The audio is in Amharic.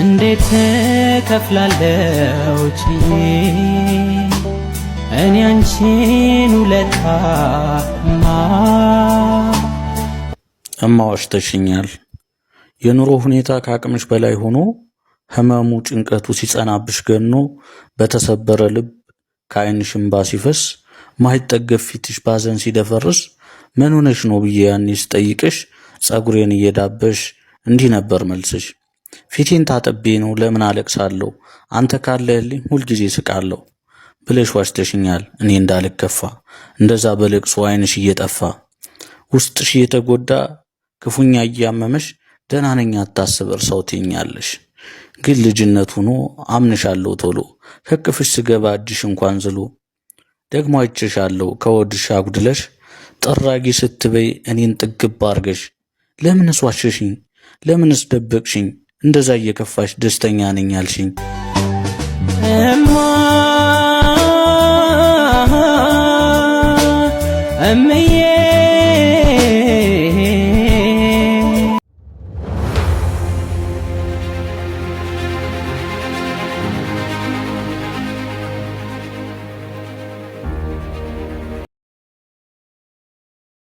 እንዴት ከፍላለው ችዬ እኔ አንቺን ውለታማ ዋሽተሽኛል። የኑሮ ሁኔታ ከአቅምሽ በላይ ሆኖ ህመሙ ጭንቀቱ ሲጸናብሽ ገኖ በተሰበረ ልብ ከዓይንሽ እንባ ሲፈስ ማይጠገብ ፊትሽ ባዘን ሲደፈርስ ምን ሆነሽ ነው ብዬ ያኔ ስጠይቅሽ ጸጉሬን እየዳበሽ እንዲህ ነበር መልስሽ። ፊቴን ታጥቤ ነው ለምን አለቅሳለሁ አንተ ካለህልኝ ሁልጊዜ ስቃለሁ ብለሽ ዋሽተሽኛል እኔ እንዳልከፋ እንደዛ በለቅሶ ዓይንሽ እየጠፋ ውስጥሽ እየተጎዳ ክፉኛ እያመመሽ ደህና ነኝ አታስብ እርሳው ትይኛለሽ። ግን ልጅነት ሆኖ አምንሻለሁ ቶሎ ከቅፍሽ ስገባ እጅሽ እንኳን ዝሎ ደግሞ አይቼሻለሁ ከወድሽ አጉድለሽ ጠራጊ ስትበይ እኔን ጥግብ አርገሽ ለምንስ ዋሸሽኝ ለምንስ ደበቅሽኝ እንደዛ እየከፋሽ ደስተኛ ነኝ ያልሽኝ እምዬ